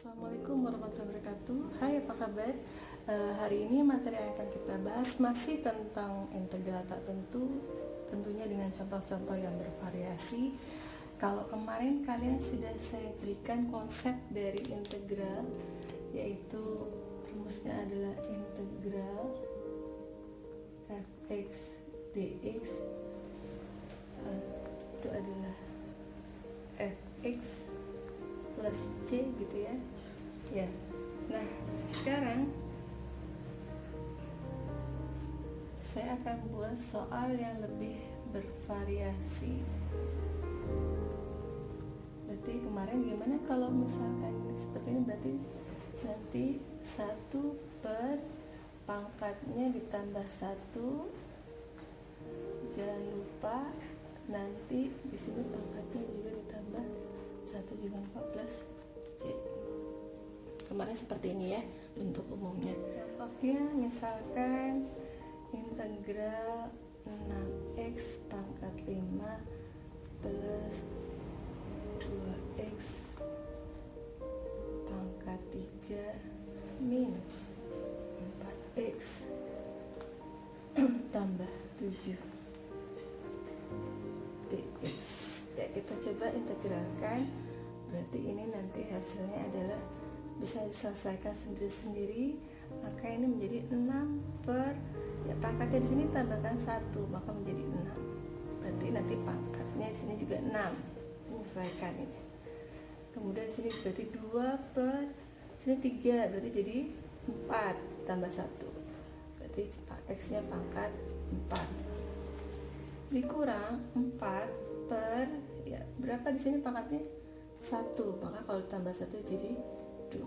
Assalamualaikum warahmatullahi wabarakatuh. Hai, apa kabar? Hari ini materi yang akan kita bahas masih tentang integral tak tentu, tentunya dengan contoh-contoh yang bervariasi. Kalau kemarin kalian sudah saya berikan konsep dari integral, yaitu rumusnya adalah integral fx dx itu adalah fx plus c gitu ya. Nah sekarang saya akan buat soal yang lebih bervariasi. Berarti kemarin gimana kalau misalkan seperti ini, berarti nanti 1 per pangkatnya ditambah 1. Jangan lupa nanti di sini pangkatnya juga ditambah 1 juga 4 plus C. Kemarin seperti ini ya bentuk umumnya. Contohnya misalkan integral 6x pangkat 5 plus 2x pangkat 3 min 4x tambah 7 dx. Ya, kita coba integralkan. Berarti ini nanti hasilnya adalah bisa diselesaikan sendiri-sendiri. Maka ini menjadi 6 per, ya pangkatnya di sini tambahkan 1, maka menjadi 6. Berarti nanti pangkatnya di sini juga 6. Menyesuaikan ini. Kemudian di sini berarti 2 per sini 3, berarti jadi 4 tambah 1. Berarti x-nya pangkat 4. Dikurang 4 per, ya berapa di sini pangkatnya 1, maka kalau ditambah 1 jadi 2,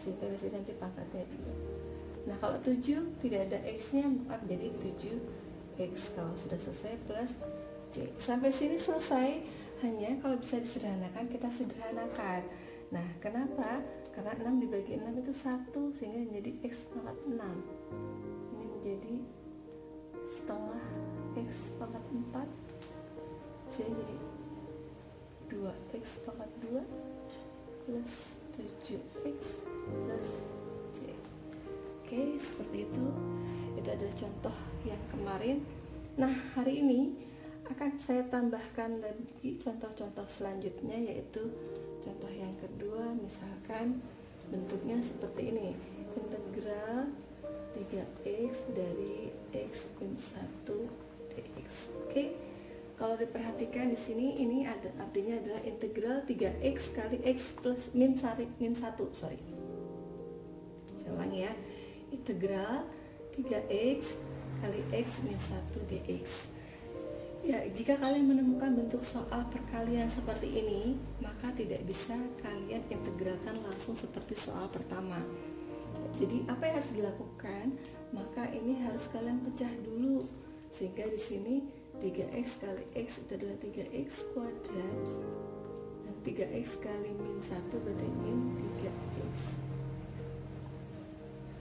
sehingga di sini nanti pangkatnya 2. Nah kalau 7 tidak ada x nya maka menjadi 7x kalau sudah selesai plus c. Sampai sini selesai. Hanya kalau bisa disederhanakan kita sederhanakan. Nah kenapa? Karena 6 dibagi 6 itu 1, sehingga menjadi x pangkat 6. Ini menjadi setengah x pangkat 4, sehingga jadi 2x pangkat 2 plus 7x plus c. Oke, seperti itu. Itu adalah contoh yang kemarin. Nah, hari ini akan saya tambahkan lagi contoh-contoh selanjutnya, yaitu contoh yang kedua. Misalkan bentuknya seperti ini, integral 3x dari x min 1 dx. Oke, kalau diperhatikan di sini ini ada artinya adalah integral 3x kali x plus min 1. Saya ulangi ya, integral 3x kali x min 1 dx. Ya, jika kalian menemukan bentuk soal perkalian seperti ini, maka tidak bisa kalian integralkan langsung seperti soal pertama. Jadi apa yang harus dilakukan? Maka ini harus kalian pecah dulu, sehingga di sini 3x kali x itu adalah 3x kuadrat, dan 3x kali min 1 berarti min 3x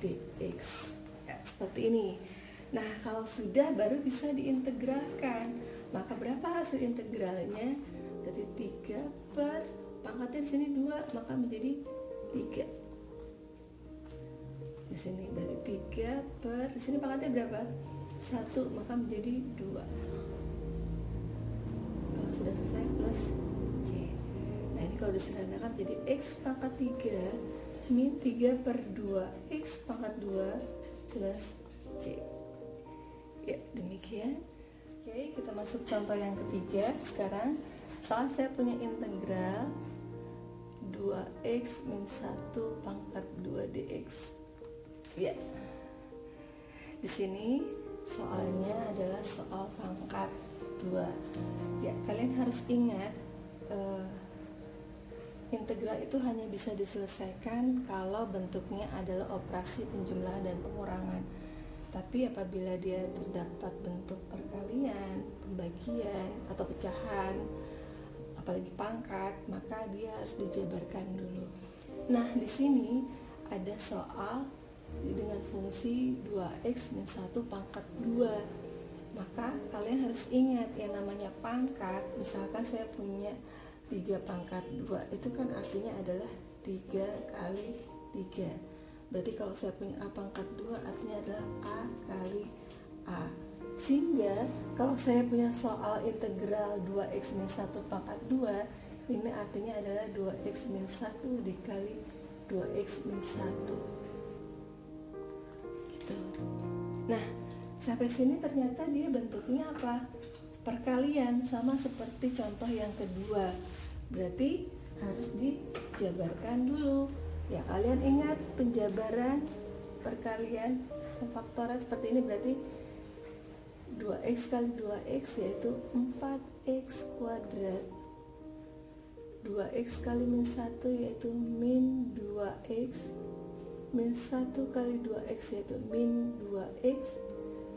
dx. Ya, seperti ini. Nah, kalau sudah baru bisa diintegralkan. Maka berapa hasil integralnya? Berarti 3 per pangkatnya di sini 2, maka menjadi 3. Di sini berarti 3 per, di sini pangkatnya berapa? 1, maka menjadi 2. Kalau sudah selesai plus c. Nah, ini kalau disederhanakan jadi x pangkat 3 min 3 per 2 x pangkat 2 plus c. Ya, demikian. Oke, kita masuk contoh yang ketiga. Sekarang salah saya punya integral 2x min 1 pangkat 2 dx. Ya, di sini soalnya adalah soal pangkat 2. Ya, kalian harus ingat integral itu hanya bisa diselesaikan kalau bentuknya adalah operasi penjumlahan dan pengurangan. Tapi apabila dia terdapat bentuk perkalian, pembagian, atau pecahan, apalagi pangkat, maka dia harus dijabarkan dulu. Nah, di sini ada soal dengan fungsi 2x min 1 pangkat 2. Maka kalian harus ingat yang namanya pangkat. Misalkan saya punya 3 pangkat 2, itu kan artinya adalah 3 kali 3. Berarti kalau saya punya A pangkat 2 artinya adalah A kali A. Sehingga kalau saya punya soal integral 2x min 1 pangkat 2, ini artinya adalah 2x min 1 dikali 2x min 1 gitu. Nah, sampai sini ternyata dia bentuknya apa? Perkalian, sama seperti contoh yang kedua. Berarti harus dijabarkan dulu. Ya, kalian ingat penjabaran perkalian faktoran seperti ini, berarti 2x kali 2x yaitu 4x kuadrat, 2x kali min 1 yaitu min 2x, min 1 kali 2x yaitu min 2x,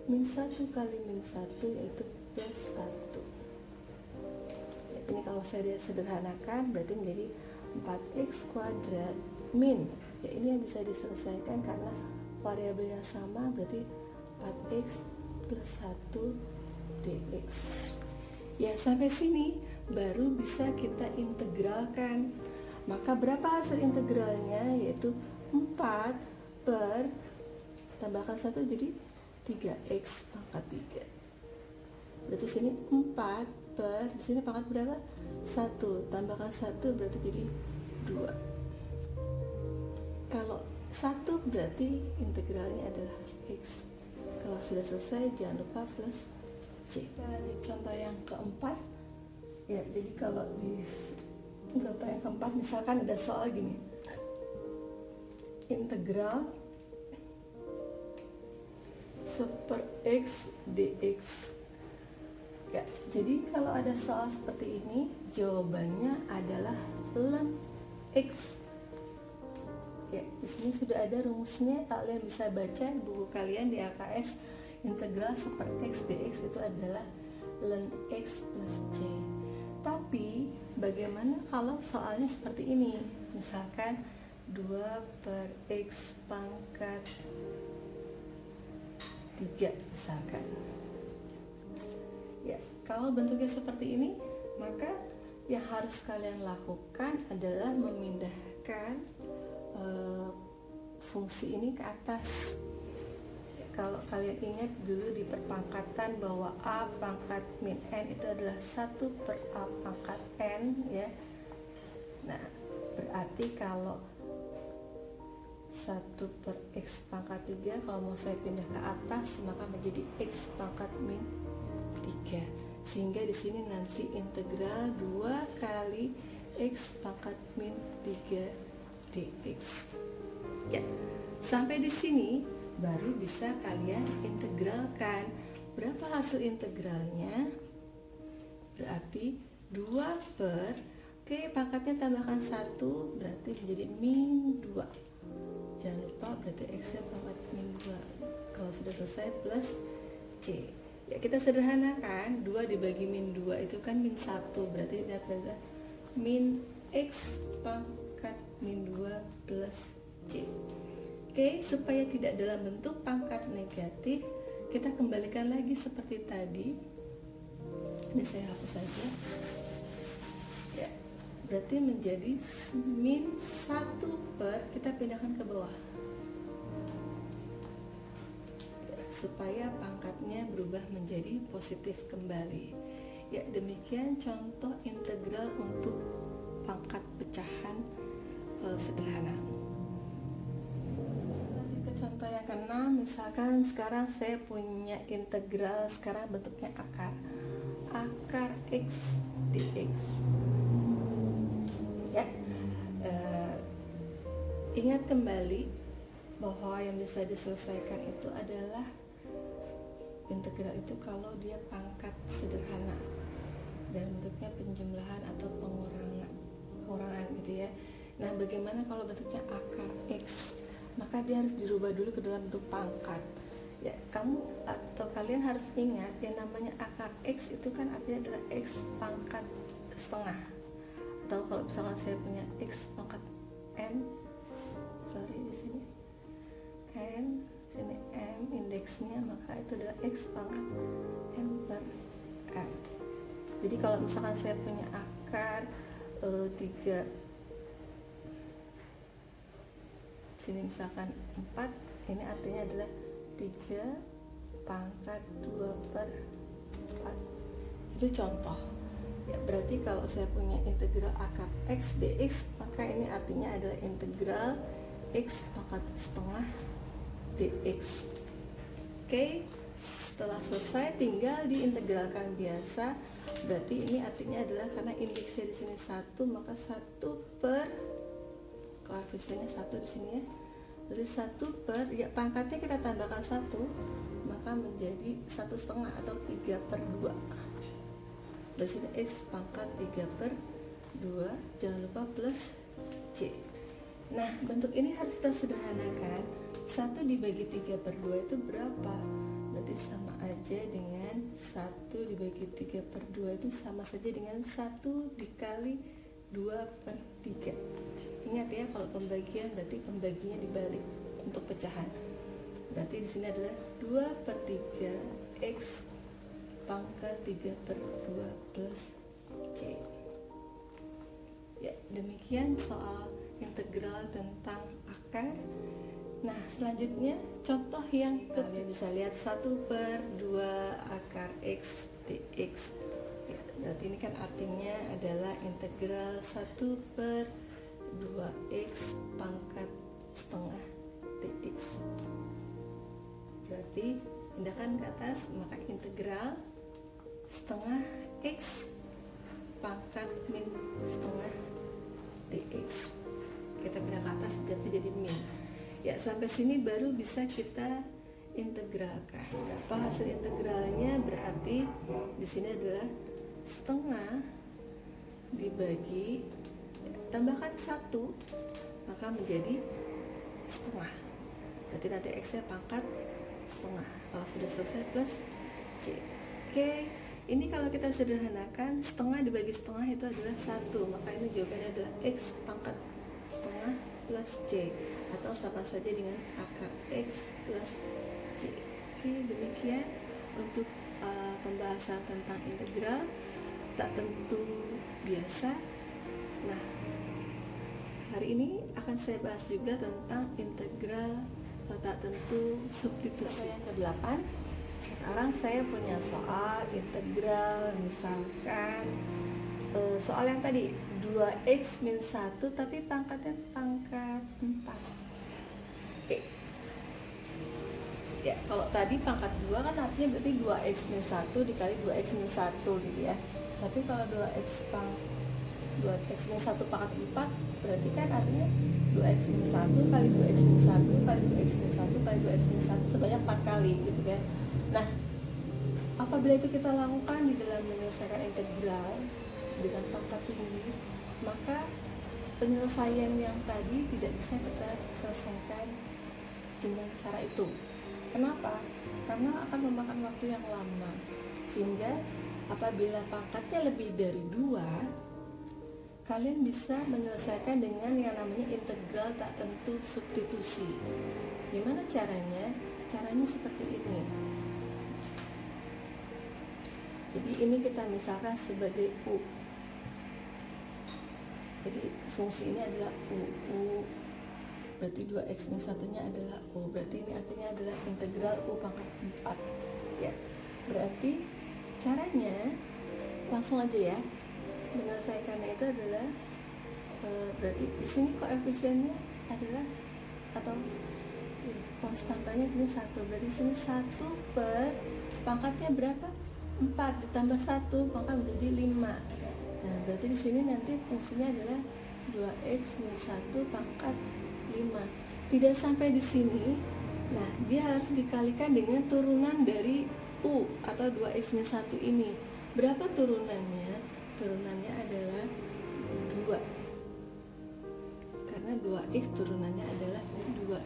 min 1 kali min 1 yaitu plus 1. Ya, ini kalau saya sederhanakan berarti menjadi 4x kuadrat min, ya ini yang bisa diselesaikan karena variabelnya sama, berarti 4x plus 1 dx. Ya, sampai sini baru bisa kita integralkan. Maka berapa hasil integralnya? Yaitu 4 per tambahkan 1 jadi 3x pangkat 3. Berarti sini 4 per, di sini pangkat berapa? 1 tambahkan 1 berarti jadi 2. Kalau 1 berarti integralnya adalah x. Kalau sudah selesai jangan lupa plus c. Kita lanjut contoh yang keempat. Ya, jadi kalau di contoh yang keempat misalkan ada soal gini, integral super x dx. Ya, jadi kalau ada soal seperti ini jawabannya adalah ln x. Ya, di sini sudah ada rumusnya, kalian bisa baca di buku kalian di AKS. Integral super x dx itu adalah ln x plus c. Tapi bagaimana kalau soalnya seperti ini? Misalkan 2 per x pangkat 3 misalkan. Ya, kalau bentuknya seperti ini, maka yang harus kalian lakukan adalah memindahkan fungsi ini ke atas. Ya, kalau kalian ingat dulu di perpangkatan bahwa A pangkat min N itu adalah 1 per A pangkat N, ya. Nah, berarti kalau 1 per X pangkat 3, kalau mau saya pindah ke atas maka menjadi X pangkat min 3. Sehingga di sini nanti integral 2 kali X pangkat min 3 dx. Ya, sampai di sini baru bisa kalian integralkan. Berapa hasil integralnya? Berarti 2 per, oke, pangkatnya tambahkan 1 berarti menjadi min 2. Jangan lupa berarti x-nya pangkat min 2. Kalau sudah selesai plus c. Ya, kita sederhanakan, 2 dibagi min 2 itu kan min 1, berarti ini adalah min x pangkat min 2 plus c. Oke, supaya tidak dalam bentuk pangkat negatif, kita kembalikan lagi seperti tadi. Ini saya hapus saja. Ya, berarti menjadi min 1 per, kita pindahkan ke bawah. Ya, supaya pangkatnya berubah menjadi positif kembali. Ya, demikian contoh integral untuk pangkat pecahan sederhana. Lanjut ke contoh yang keenam. Misalkan sekarang saya punya integral, sekarang bentuknya akar x dx. Ya, ingat kembali bahwa yang bisa diselesaikan itu adalah integral itu kalau dia pangkat sederhana dan bentuknya penjumlahan atau pengurangan gitu ya. Nah, bagaimana kalau bentuknya akar x? Maka dia harus dirubah dulu ke dalam bentuk pangkat. Ya, kamu atau kalian harus ingat yang namanya akar x itu kan artinya adalah x pangkat setengah. Atau kalau misalkan saya punya x pangkat n, di sini n, sini m indeksnya, maka itu adalah x pangkat n per m. Jadi kalau misalkan saya punya akar 3 sini misalkan 4, ini artinya adalah 3 pangkat 2 per 4. Itu contoh. Ya, berarti kalau saya punya integral akar x dx, maka ini artinya adalah integral x pangkat setengah dx. Oke, setelah selesai tinggal diintegralkan biasa. Berarti ini artinya adalah karena indeksnya di sini 1, maka 1 per koefisiennya 1 di sini ya. Jadi 1 per, ya pangkatnya kita tambahkan 1, maka menjadi 1,5 atau 3 per 2. Dari sini x pangkat 3 per 2, jangan lupa plus c. Nah, bentuk ini harus kita sederhanakan. 1 dibagi 3 per 2 itu berapa? Berarti sama aja dengan 1 dibagi 3 per 2 itu sama saja dengan 1 dikali 2 per 3. Ingat ya, kalau pembagian berarti pembaginya dibalik untuk pecahan. Berarti di sini adalah 2 per 3 x pangkat 3 per 2 plus c. Ya, demikian soal integral tentang akar. Nah, selanjutnya contoh yang kalian bisa lihat 1 per 2 akar x dx. Ya, berarti ini kan artinya adalah integral 1 per 2x pangkat setengah dx. Berarti pindahkan ke atas, maka integral setengah x pangkat min setengah dx. Kita pindah ke atas berarti jadi min. Ya, sampai sini baru bisa kita integralkan. Berapa hasil integralnya? Berarti di sini adalah setengah dibagi, tambahkan 1, maka menjadi setengah. Berarti nanti x-nya pangkat setengah. Kalau sudah selesai plus c. Oke, ini kalau kita sederhanakan, setengah dibagi setengah itu adalah 1, maka ini jawabannya adalah x pangkat setengah plus c, atau sama saja dengan akar x plus c. Oke, demikian untuk pembahasan tentang integral tak tentu biasa. Nah, hari ini akan saya bahas juga tentang integral tak tentu substitusi. Yang ke-8, sekarang saya punya soal integral, misalkan soal yang tadi 2x min 1 tapi pangkatnya pangkat 4. Oke. Ya, kalau tadi pangkat 2 kan artinya berarti 2x min 1 dikali 2x min 1 gitu ya. Tapi kalau 2x min 1 pangkat 4 berarti kan artinya 2x min 1 kali 2x min 1 kali 2x min 1 kali 2x min 1 sebanyak 4 kali gitu kan. Nah, apabila itu kita lakukan di dalam menyelesaikan integral dengan pangkat tinggi, maka penyelesaian yang tadi tidak bisa kita selesaikan dengan cara itu. Kenapa? Karena akan memakan waktu yang lama. Sehingga apabila pangkatnya lebih dari 2, kalian bisa menyelesaikan dengan yang namanya integral tak tentu substitusi. Gimana caranya? Caranya seperti ini. Jadi ini kita misalkan sebagai u. Jadi fungsi ini adalah u. Berarti 2x min 1-nya adalah u. Berarti ini artinya adalah integral u pangkat 4. Ya. Berarti caranya langsung aja ya. Menyelesaikannya itu adalah berarti di sini koefisiennya adalah atau konstantanya di sini 1. Berarti di sini 1 per pangkatnya berapa? 4 ditambah 1 maka menjadi 5. Nah, berarti di sini nanti fungsinya adalah 2x min 1 pangkat 5. Tidak sampai di sini. Nah, dia harus dikalikan dengan turunan dari u atau 2x min 1 ini. Berapa turunannya? Turunannya adalah 2. Karena 2x turunannya adalah 2.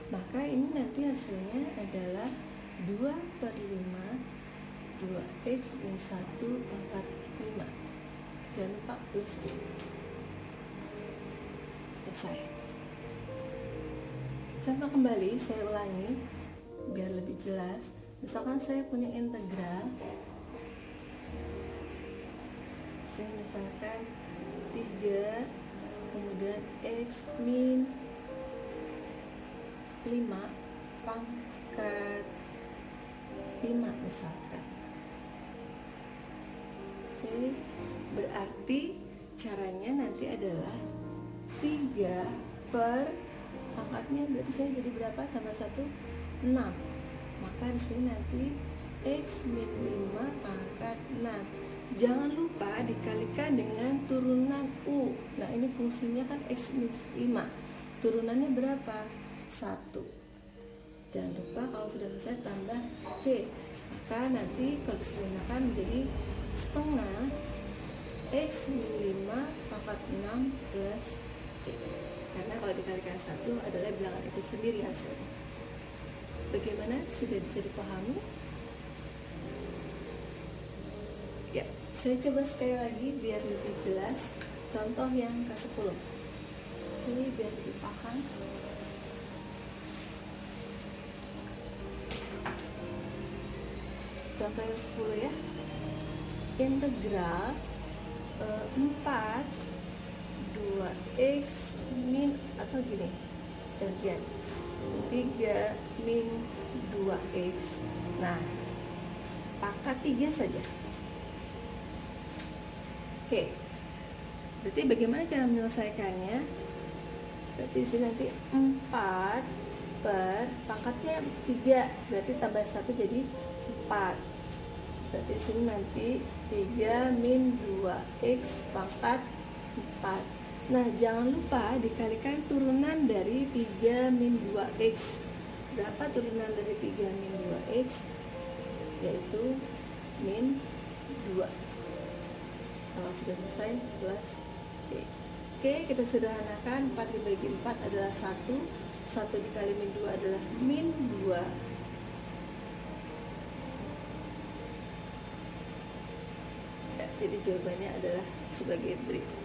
Maka ini nanti hasilnya adalah 2 per 5 2x min 1 pangkat 5. Jangan lupa plus c. Selesai. Contoh kembali, saya ulangi biar lebih jelas. Misalkan saya punya integral, saya misalkan 3 kemudian x min 5 pangkat 5 misalkan. Oke, berarti caranya nanti adalah 3 per pangkatnya berarti saya jadi berapa? Tambah 1, 6. Maka di sini nanti X min 5 pangkat 6. Jangan lupa dikalikan dengan turunan U. Nah ini fungsinya kan X min 5. Turunannya berapa? 1. Jangan lupa kalau sudah selesai tambah C. Maka nanti kalau disederhanakan menjadi setengah X min 5 pangkat 6 plus C. Karena kalau dikalikan 1 adalah bilangan itu sendiri hasilnya. Bagaimana? Sudah bisa dipahami? Ya, saya coba sekali lagi biar lebih jelas. Contoh yang ke-10. Ini biar lebih paham. Contoh yang 10 ya. Integral 4 2x min atau gini gantian 3 min 2x. Nah pangkat 3 saja. Oke, berarti bagaimana cara menyelesaikannya? Berarti di sini nanti 4 per pangkatnya 3, berarti tambah 1 jadi 4. Berarti di sini nanti 3 min 2x pangkat 4. Nah, jangan lupa dikalikan turunan dari 3 min 2x. Berapa turunan dari 3 min 2x? Yaitu min 2. Kalau sudah selesai, plus C. Oke, kita sederhanakan. 4 dibagi 4 adalah 1. 1 dikali min 2 adalah min 2. Ya, jadi jawabannya adalah sebagai berikut.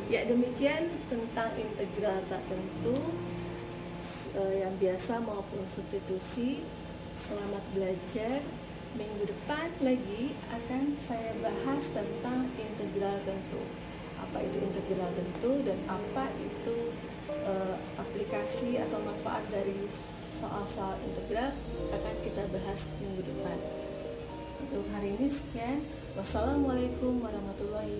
Ya, demikian tentang integral tak tentu yang biasa maupun substitusi. Selamat belajar. Minggu depan lagi akan saya bahas tentang integral tentu. Apa itu integral tentu dan apa itu aplikasi atau manfaat dari soal-soal integral akan kita bahas minggu depan. Untuk hari ini sekian. Wassalamualaikum warahmatullahi